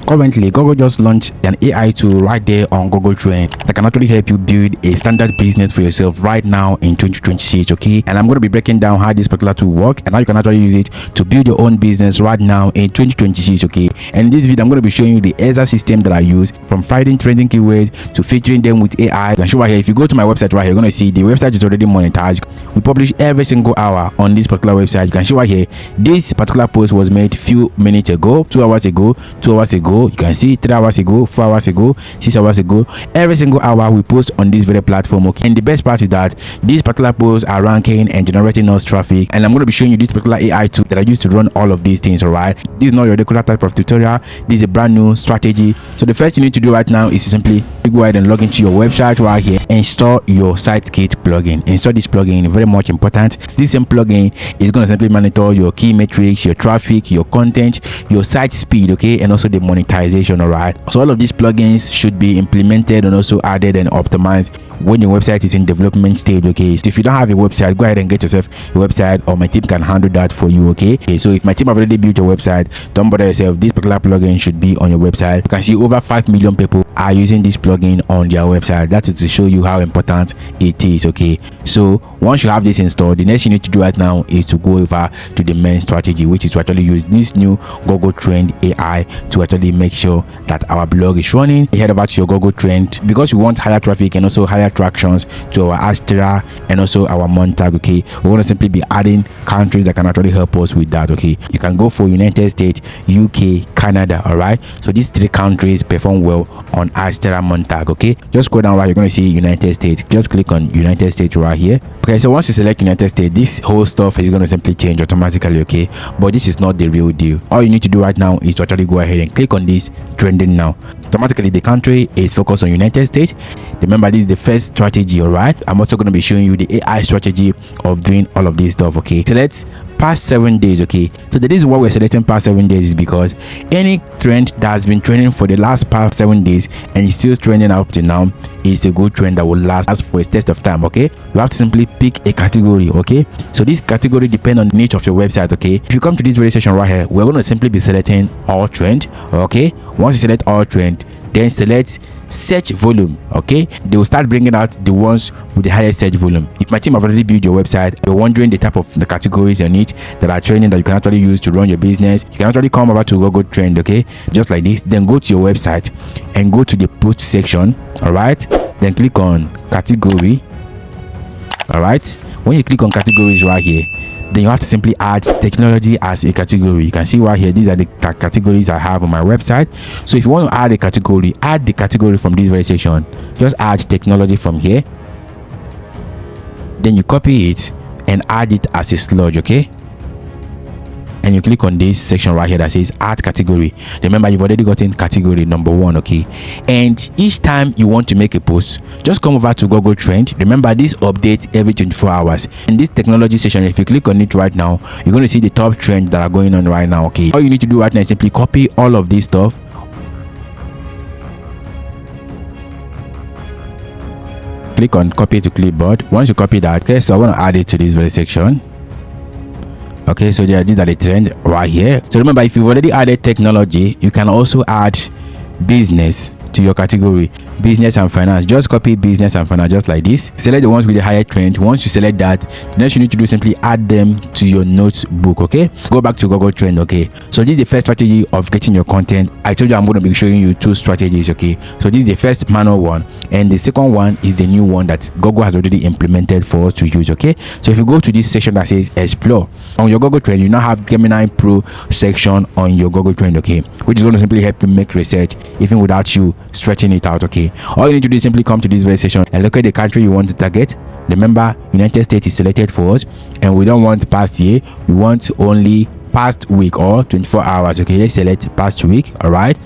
Currently, Google just launched an AI tool right there on Google Trend that can actually help you build a standard business for yourself right now in 2026, okay? And I'm going to be breaking down how this particular tool works and how you can actually use it to build your own business right now in 2026, okay? And in this video, I'm going to be showing you the exact system that I use, from finding trending keywords to featuring them with AI. You can show right here. If you go to my website right here, you're going to see the website is already monetized. We publish every single hour on this particular website. You can see right here, this particular post was made few minutes ago, 2 hours ago, 2 hours ago. You can see 3 hours ago, 4 hours ago, 6 hours ago. Every single hour we post on this very platform, okay? And the best part is that these particular posts are ranking and generating us traffic. And I'm going to be showing you this particular AI tool that I use to run all of these things, all right? This is not your regular type of tutorial. This is a brand new strategy. So the first you need to do right now is to simply go ahead and log into your website right here. Install your SiteKit plugin. Install this plugin, very much important. This same plugin is going to simply monitor your key metrics, your traffic, your content, your site speed, okay, and also the monetization, all right? So all of these plugins should be implemented and also added and optimized when your website is in development stage, okay? So if you don't have a website, go ahead and get yourself a website, or my team can handle that for you, okay? So if my team have already built your website, don't bother yourself. This particular plugin should be on your website. You can see over 5 million people are using this plugin on their website. That is to show you how important it is, okay? So once you have this installed, the next you need to do right now is to go over to the main strategy, which is to actually use this new Google Trend AI to actually make sure that our blog is running. Head over to your Google Trend because we want higher traffic and also higher attractions to our Adsterra and also our Monetag, okay? We're going to simply be adding countries that can actually help us with that, okay? You can go for United States, UK, Canada, all right? So these 3 countries perform well on Adsterra Monetag, okay? Just go down right, you're going to see United States. Just click on United States right here. Okay, so once you select United States, this whole stuff is going to simply change automatically, okay? But this is not the real deal. All you need to do right now is to actually go ahead and click on this trending now. Automatically the country is focused on United States. Remember, this is the first strategy, all right? I'm also going to be showing you the AI strategy of doing all of this stuff, okay? So let's past 7 days, okay? So the reason why we're selecting past 7 days is because any trend that has been trending for the last past 7 days and is still trending up to now is a good trend that will last for a test of time, okay? You have to simply pick a category, okay? So this category depends on the niche of your website, okay? If you come to this very section right here, we're going to simply be selecting all trend, okay? Once you select all trend, then select search volume, okay? They will start bringing out the ones with the highest search volume. If my team have already built your website, you're wondering the type of the categories you need that are trending that you can actually use to run your business, you can actually come over to Google Trend, okay? Just like this. Then go to your website and go to the post section, all right? Then click on category, all right? When you click on categories right here, then you have to simply add technology as a category. You can see right here, these are the categories I have on my website. So if you want to add a category, add the category from this very section. Just add technology from here, then you copy it and add it as a sludge, okay? And you click on this section right here that says add category. Remember, you've already gotten category number 1, okay? And each time you want to make a post, just come over to Google Trend. Remember, this updates every 24 hours. In this technology section, if you click on it right now, you're going to see the top trends that are going on right now, okay? All you need to do right now is simply copy all of this stuff, click on copy to clipboard. Once you copy that, okay, so I want to add it to this very section. Okay, so these are the trend right here. So remember, if you've already added technology, you can also add business to your category, business and finance. Just copy business and finance just like this. Select the ones with the higher trend. Once you select that, the next you need to do simply add them to your notebook, okay? Go back to Google Trend, okay? So this is the first strategy of getting your content. I told you I'm going to be showing you 2 strategies, okay? So this is the first manual one, and the second one is the new one that Google has already implemented for us to use, okay? So if you go to this section that says explore on your Google Trend, you now have Gemini Pro section on your Google Trend, okay? Which is going to simply help you make research even without you stretching it out, okay? All you need to do is simply come to this very section and look at the country you want to target. Remember, United States is selected for us, and we don't want past year, we want only past week or 24 hours, okay? Let's select past week, all right?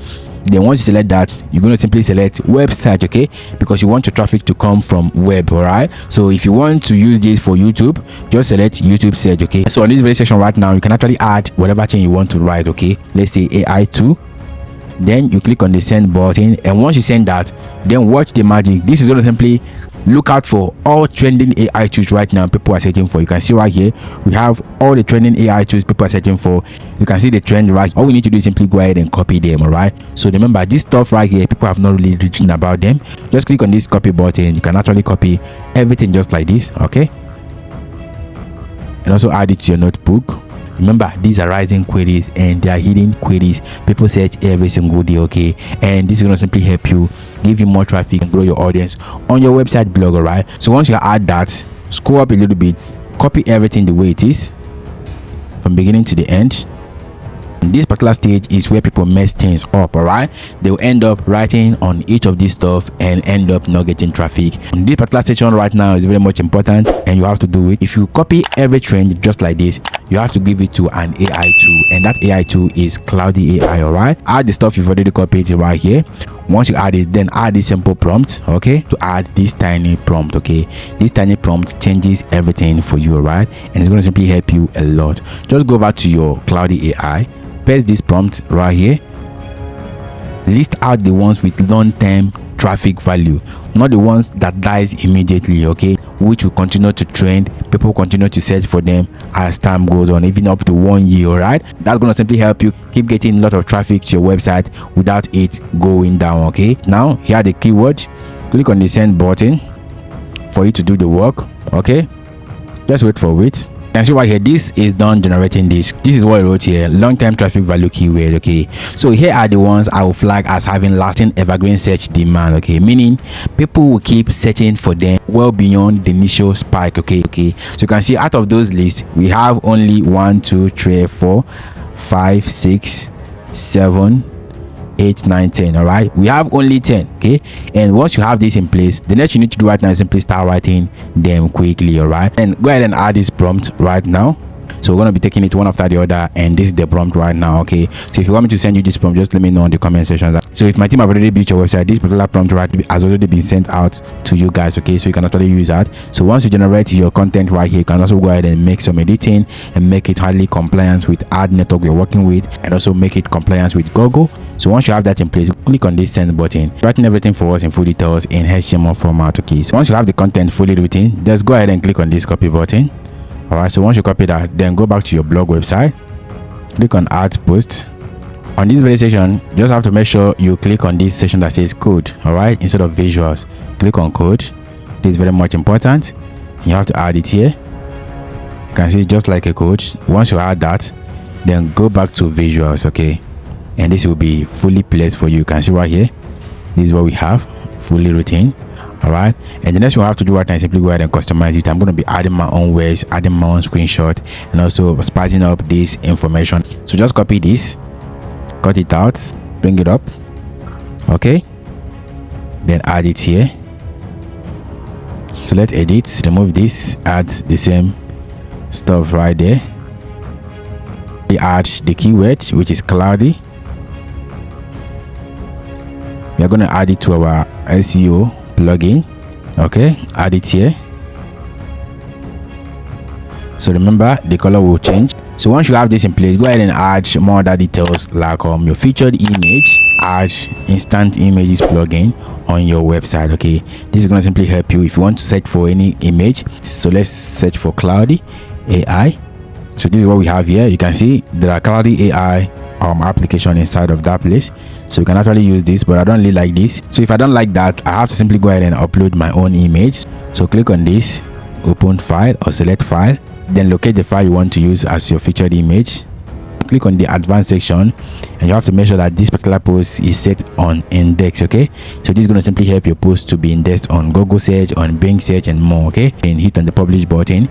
Then once you select that, you're going to simply select website, okay? Because you want your traffic to come from web, all right? So if you want to use this for YouTube, just select YouTube search, okay? So on this very section right now, you can actually add whatever chain you want to write, okay? Let's say AI2. Then you click on the send button, and once you send that, then watch the magic. This is going to simply look out for all trending AI tools right now people are searching for. You can see right here we have all the trending AI tools people are searching for. You can see the trend right. All we need to do is simply go ahead and copy them. All right, so remember this stuff right here people have not really written about them. Just click on this copy button. You can actually copy everything just like this, okay, and also add it to your notebook. Remember, these are rising queries and they are hidden queries people search every single day, okay, and this is going to simply help you give you more traffic and grow your audience on your website blog. All right, so once you add that, scroll up a little bit, copy everything the way it is from beginning to the end. This particular stage is where people mess things up. All right, they will end up writing on each of this stuff and end up not getting traffic. This particular section right now is very much important and you have to do it. If you copy every trend just like this, you have to give it to an AI tool, and that AI tool is Cloudy AI. All right, add the stuff you've already copied right here. Once you add it, then add this simple prompt, okay, to add this tiny prompt. Okay, this tiny prompt changes everything for you. All right, and it's going to simply help you a lot. Just go over to your Cloudy AI, paste this prompt right here, list out the ones with long-term traffic value, not the ones that dies immediately, okay, which will continue to trend. People continue to search for them as time goes on, even up to 1 year. All right, that's going to simply help you keep getting a lot of traffic to your website without it going down. Okay, now here are the keywords. Click on the send button for you to do the work. Okay, just wait for it. You can see right here, this is done generating this. This is what I wrote here, long-term traffic value keyword. Okay, so here are the ones I will flag as having lasting evergreen search demand. Okay, meaning people will keep searching for them well beyond the initial spike. Okay, so you can see out of those lists we have only 1 2 3 4 5 6 7 8 9 10. All right, we have only 10. Okay, and once you have this in place, the next you need to do right now is simply start writing them quickly. All right, and go ahead and add this prompt right now. So we're going to be taking it one after the other, and this is the prompt right now. Okay, so if you want me to send you this prompt, just let me know in the comment section. So if my team have already built your website, this particular prompt right has already been sent out to you guys. Okay, so you can actually use that. So once you generate your content right here, you can also go ahead and make some editing and make it highly compliant with ad network you're working with, and also make it compliant with Google. So once you have that in place, click on this send button, writing everything for us in full details in HTML format. Okay, so once you have the content fully written, just go ahead and click on this copy button. All right, so once you copy that, then go back to your blog website, click on add post. On this very section, just have to make sure you click on this section that says code. All right, instead of visuals, click on code. This is very much important. You have to add it here. You can see just like a code. Once you add that, then go back to visuals. Okay, and this will be fully placed for you. You can see right here, this is what we have fully written. All right, and the next one I have to do right now is simply go ahead and customize it. I'm going to be adding my own words, adding my own screenshot, and also spicing up this information. So just copy this, cut it out, bring it up. Okay, then add it here, select edit, remove this, add the same stuff right there. We add the keyword, which is cloudy. We are going to add it to our SEO plugin. Okay, add it here. So remember, the color will change. So once you have this in place, go ahead and add more other details like your featured image. Add instant images plugin on your website. Okay, this is going to simply help you if you want to search for any image. So let's search for Cloudy AI. So this is what we have here. You can see there are Cloudy AI application inside of that place, so you can actually use this, but I don't really like this. So if I don't like that, I have to simply go ahead and upload my own image. So click on this, open file or select file, then locate the file you want to use as your featured image. Click on the advanced section, and you have to make sure that this particular post is set on index. Okay, so this is going to simply help your post to be indexed on Google search, on Bing search, and more. Okay, and hit on the publish button.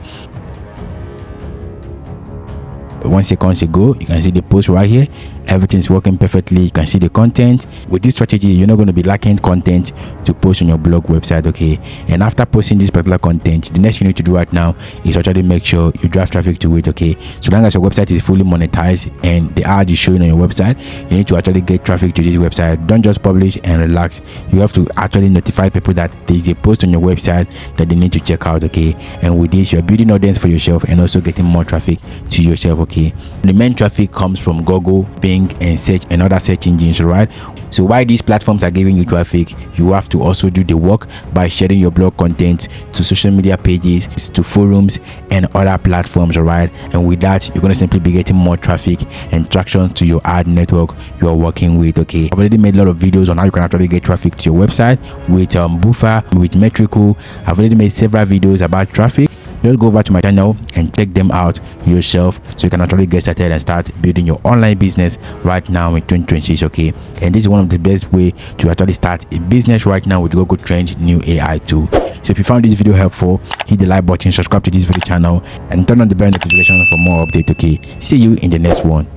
1 second ago, you can see the post right here. Everything's working perfectly. You can see the content. With this strategy, you're not going to be lacking content to post on your blog website. Okay, and after posting this particular content, the next thing you need to do right now is actually make sure you drive traffic to it. Okay, so long as your website is fully monetized and the ad is showing on your website, you need to actually get traffic to this website. Don't just publish and relax. You have to actually notify people that there is a post on your website that they need to check out. Okay, and with this, you're building audience for yourself and also getting more traffic to yourself. Okay, the main traffic comes from Google, Bing, Bing and search and other search engines, right? So while these platforms are giving you traffic, you have to also do the work by sharing your blog content to social media pages, to forums and other platforms, right? And with that, you're going to simply be getting more traffic and traction to your ad network you are working with. Okay, I've already made a lot of videos on how you can actually get traffic to your website with Buffer, with Metrical. I've already made several videos about traffic. Just go over to my channel and check them out yourself, so you can actually get started and start building your online business right now in 2026. Okay, and this is one of the best way to actually start a business right now with Google Trends new AI tool. So if you found this video helpful, hit the like button, subscribe to this video channel and turn on the bell notification for more updates. Okay, see you in the next one.